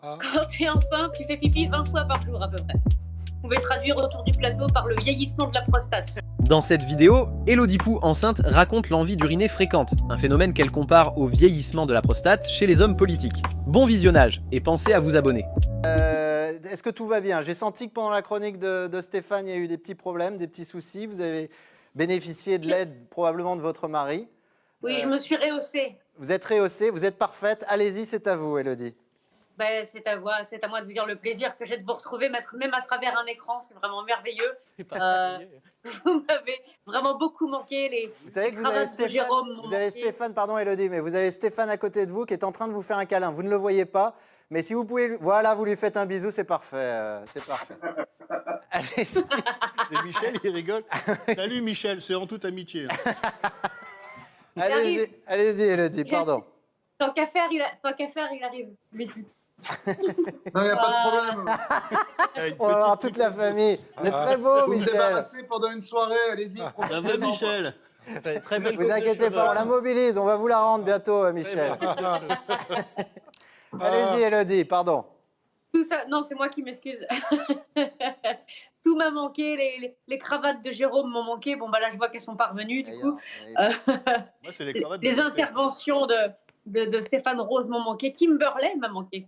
Quand tu es enceinte, tu fais pipi 20 fois par jour à peu près. Vous pouvez traduire autour du plateau par le vieillissement de la prostate. Dans cette vidéo, Élodie Pou, enceinte, raconte l'envie d'uriner fréquente, un phénomène qu'elle compare au vieillissement de la prostate chez les hommes politiques. Bon visionnage et pensez à vous abonner. Est-ce que tout va bien? J'ai senti que pendant la chronique de Stéphane, il y a eu des petits problèmes, des petits soucis. Vous avez bénéficié de l'aide probablement de votre mari. Oui, je me suis rehaussée. Vous êtes rehaussée, vous êtes parfaite. Allez-y, c'est à vous, Élodie. Ben, c'est à moi de vous dire le plaisir que j'ai de vous retrouver, même à travers un écran. C'est vraiment merveilleux. Vous m'avez vraiment beaucoup manqué. Vous savez que vous avez Stéphane, pardon Élodie, mais vous avez Stéphane à côté de vous qui est en train de vous faire un câlin. Vous ne le voyez pas, mais si vous pouvez, voilà, vous lui faites un bisou, c'est parfait. C'est parfait. Allez. C'est Michel, il rigole. Salut Michel, c'est en toute amitié. Allez-y, Élodie, pardon. Tant qu'à faire, il arrive. Vite. Non, il n'y a pas de problème. On va voir toute la famille. C'est très beau, Vous me Michel. débarrassez pendant une soirée, allez-y. Ça va Michel? Très belle Vous inquiétez pas, on la mobilise, on va vous la rendre bientôt, Michel. Allez-y, Élodie, pardon. Tout ça, non, c'est moi qui m'excuse. Tout m'a manqué, les cravates de Jérôme m'ont manqué. Bon, bah là, je vois qu'elles sont parvenues, du coup. Moi, c'est les cravates. Les interventions de Stéphane Rose m'ont manqué. Kimberley m'a manqué.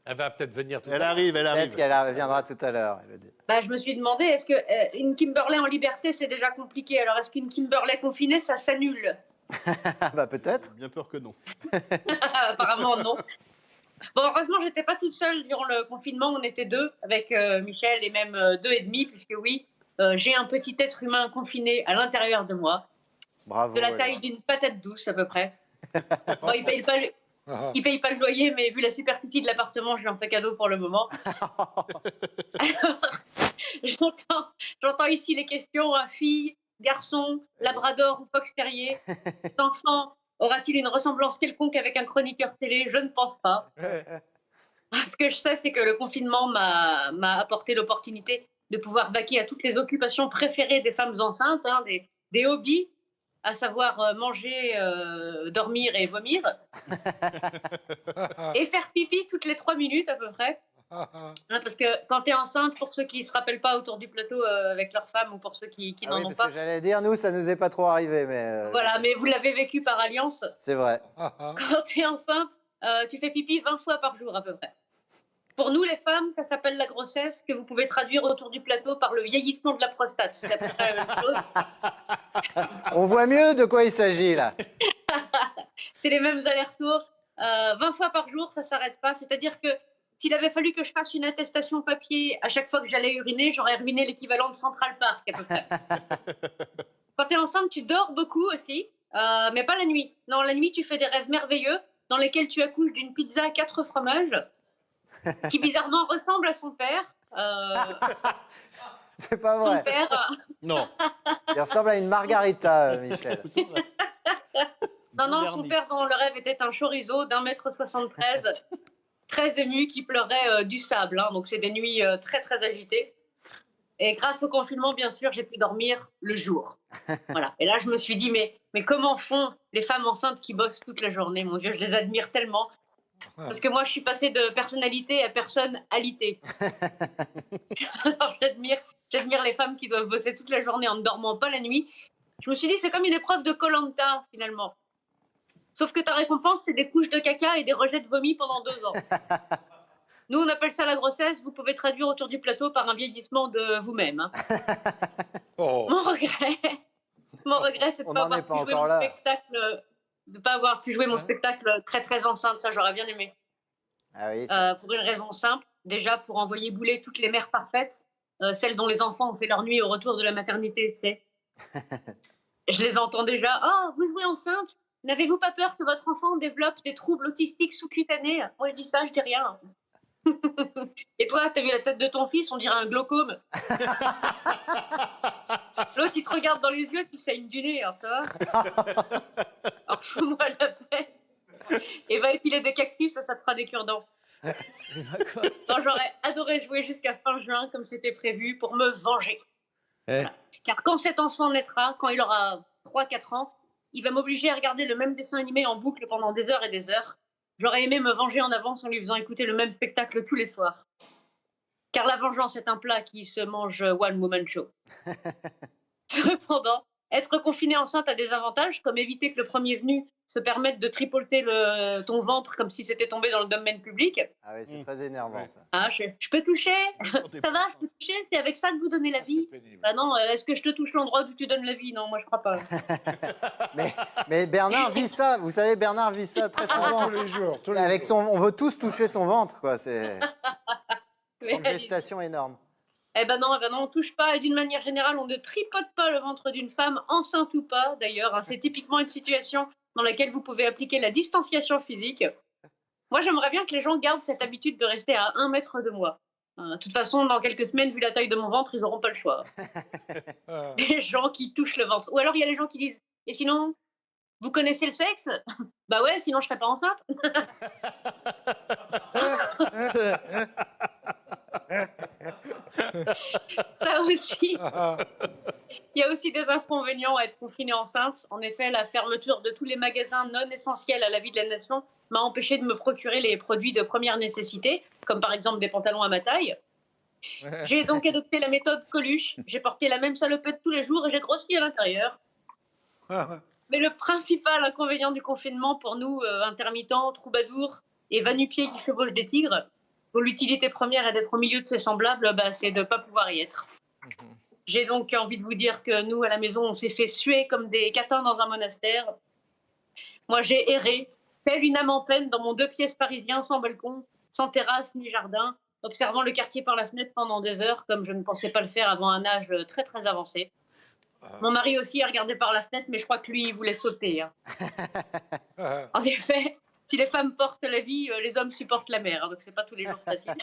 Elle va peut-être venir tout à Elle l'heure. arrive, elle Peut-être arrive. qu'elle viendra tout à l'heure, Élodie. Bah, je me suis demandé, est-ce que une Kimberley en liberté, c'est déjà compliqué. Alors, est-ce qu'une Kimberley confinée, ça s'annule? Bah peut-être. Bien peur que non. Apparemment, non. Bon, heureusement, j'étais pas toute seule durant le confinement. On était deux avec Michel et même 2,5, puisque oui, j'ai un petit être humain confiné à l'intérieur de moi, Bravo. de la taille d'une patate douce à peu près. Bon, il paye pas le loyer, mais vu la superficie de l'appartement, je lui en fais cadeau pour le moment. Alors, j'entends ici les questions fille, garçon, labrador ou fox terrier. Cet enfant aura-t-il une ressemblance quelconque avec un chroniqueur télé? Je ne pense pas. Ce que je sais, c'est que le confinement m'a apporté l'opportunité de pouvoir vaquer à toutes les occupations préférées des femmes enceintes, hein, des hobbies, à savoir manger, dormir et vomir, et faire pipi toutes les 3 minutes à peu près. Hein, parce que quand tu es enceinte, pour ceux qui ne se rappellent pas autour du plateau avec leurs femmes ou pour ceux qui n'en Oui, ont parce pas. que j'allais dire, nous, ça nous est pas trop arrivé, mais. Voilà, mais vous l'avez vécu par alliance. C'est vrai. Quand tu es enceinte, tu fais pipi 20 fois par jour à peu près. Pour nous, les femmes, ça s'appelle la grossesse, que vous pouvez traduire autour du plateau par le vieillissement de la prostate. C'est à peu près la même chose. On voit mieux de quoi il s'agit, là. C'est les mêmes allers-retours. 20 fois par jour, ça ne s'arrête pas. C'est-à-dire que s'il avait fallu que je fasse une attestation papier à chaque fois que j'allais uriner, j'aurais ruiné l'équivalent de Central Park à peu près. Quand tu es enceinte, tu dors beaucoup aussi, mais pas la nuit. Non, la nuit, tu fais des rêves merveilleux dans lesquels tu accouches d'une pizza à 4 fromages qui bizarrement ressemble à son père. C'est pas Son vrai. père. Non. Il ressemble à une margarita, Michel. Non, son père dans le rêve était un chorizo d'1,73 m, très ému, qui pleurait du sable. Hein, donc c'est des nuits très très agitées. Et grâce au confinement, bien sûr, j'ai pu dormir le jour. Voilà. Et là, je me suis dit, mais comment font les femmes enceintes qui bossent toute la journée? Mon Dieu, je les admire tellement. Parce que moi, je suis passée de personnalité à personnalité. Alors, j'admire les femmes qui doivent bosser toute la journée en ne dormant pas la nuit. Je me suis dit, c'est comme une épreuve de Koh-Lanta, finalement. Sauf que ta récompense, c'est des couches de caca et des rejets de vomi pendant 2 ans. Nous, on appelle ça la grossesse. Vous pouvez traduire autour du plateau par un vieillissement de vous-même. Hein. Oh. Mon regret, c'est de On ne pas n'en est avoir pas pu jouer encore mon là. spectacle. De pas avoir pu jouer mon spectacle très très enceinte, ça j'aurais bien aimé. Ah oui. Pour une raison simple, déjà pour envoyer bouler toutes les mères parfaites, celles dont les enfants ont fait leur nuit au retour de la maternité, tu sais. Je les entends déjà. Oh, vous jouez enceinte? N'avez-vous pas peur que votre enfant développe des troubles autistiques sous-cutanés? Moi je dis ça, je dis rien. Et toi, t'as vu la tête de ton fils? On dirait un glaucome. L'autre, il te regarde dans les yeux, puis saigne du nez, alors ça va? Alors fous-moi la paix. Et va épiler des cactus, ça te fera des cure-dents. J'aurais adoré jouer jusqu'à fin juin, comme c'était prévu, pour me venger. Voilà. Car quand cet enfant naîtra, quand il aura 3-4 ans, il va m'obliger à regarder le même dessin animé en boucle pendant des heures et des heures. j'aurais aimé me venger en avance en lui faisant écouter le même spectacle tous les soirs. Car la vengeance est un plat qui se mange one woman show. Cependant, être confinée enceinte a des avantages, comme éviter que le premier venu se permette de tripoter ton ventre comme si c'était tombé dans le domaine public. Ah oui, c'est très énervant ça. Ah, je peux toucher? Ça va, je peux toucher? C'est avec ça que vous donnez la vie? Bah non, est-ce que je te touche l'endroit où tu donnes la vie? Non, moi je crois pas. mais Bernard vit ça, vous savez, Bernard vit ça très souvent. Tous les jours. Avec on veut tous toucher son ventre, quoi. C'est Mais une gestation énorme. eh ben non, on touche pas. Et d'une manière générale, on ne tripote pas le ventre d'une femme, enceinte ou pas d'ailleurs. Hein. C'est typiquement une situation dans laquelle vous pouvez appliquer la distanciation physique. Moi, j'aimerais bien que les gens gardent cette habitude de rester à 1 mètre de moi. De toute façon, dans quelques semaines, vu la taille de mon ventre, ils n'auront pas le choix. Les gens qui touchent le ventre. Ou alors, il y a les gens qui disent « Et sinon, vous connaissez le sexe ?» Bah ouais, sinon je serais pas enceinte. Ça aussi. Il y a aussi des inconvénients à être confinée enceinte. En effet, la fermeture de tous les magasins non essentiels à la vie de la nation m'a empêché de me procurer les produits de première nécessité, comme par exemple des pantalons à ma taille. J'ai donc adopté la méthode Coluche. J'ai porté la même salopette tous les jours et j'ai grossi à l'intérieur. Mais le principal inconvénient du confinement pour nous, intermittents, troubadours et va-nu-pieds qui chevauchent des tigres, dont l'utilité première est d'être au milieu de ses semblables, c'est de ne pas pouvoir y être. J'ai donc envie de vous dire que nous, à la maison, on s'est fait suer comme des catins dans un monastère. Moi, j'ai erré, telle une âme en peine, dans mon 2 pièces parisien, sans balcon, sans terrasse ni jardin, observant le quartier par la fenêtre pendant des heures, comme je ne pensais pas le faire avant un âge très très avancé. Mon mari aussi a regardé par la fenêtre, mais je crois que lui, il voulait sauter. Hein. En effet, si les femmes portent la vie, les hommes supportent la mer, hein, donc c'est pas tous les jours facile.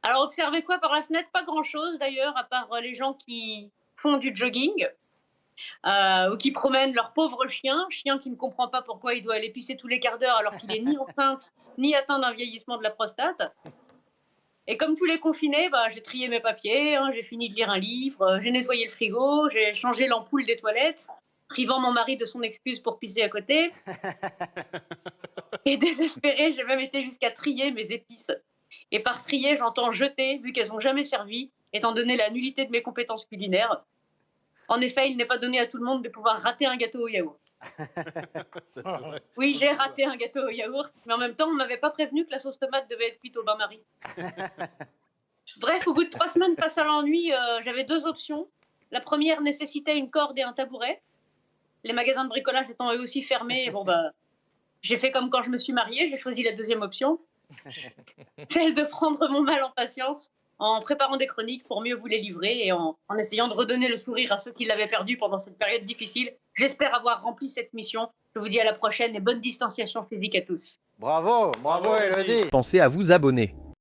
Alors, observez quoi par la fenêtre? Pas grand-chose d'ailleurs, à part les gens qui font du jogging ou qui promènent leur pauvre chien qui ne comprend pas pourquoi il doit aller pisser tous les quarts d'heure alors qu'il est ni enceinte ni atteint d'un vieillissement de la prostate. Et comme tous les confinés, j'ai trié mes papiers, hein, j'ai fini de lire un livre, j'ai nettoyé le frigo, j'ai changé l'ampoule des toilettes, privant mon mari de son excuse pour pisser à côté. Et désespérée, j'ai même été jusqu'à trier mes épices. Et par trier, j'entends jeter, vu qu'elles n'ont jamais servi, étant donné la nullité de mes compétences culinaires. En effet, il n'est pas donné à tout le monde de pouvoir rater un gâteau au yaourt. Oui, j'ai raté un gâteau au yaourt, mais en même temps, on ne m'avait pas prévenu que la sauce tomate devait être cuite au bain-marie. Bref, au bout de 3 semaines face à l'ennui, j'avais 2 options. La première nécessitait une corde et un tabouret. Les magasins de bricolage étant eux aussi fermés, j'ai fait comme quand je me suis mariée, j'ai choisi la deuxième option. Celle de prendre mon mal en patience, en préparant des chroniques pour mieux vous les livrer et en essayant de redonner le sourire à ceux qui l'avaient perdu pendant cette période difficile. J'espère avoir rempli cette mission. Je vous dis à la prochaine et bonne distanciation physique à tous. Bravo, bravo Élodie. Pensez à vous abonner.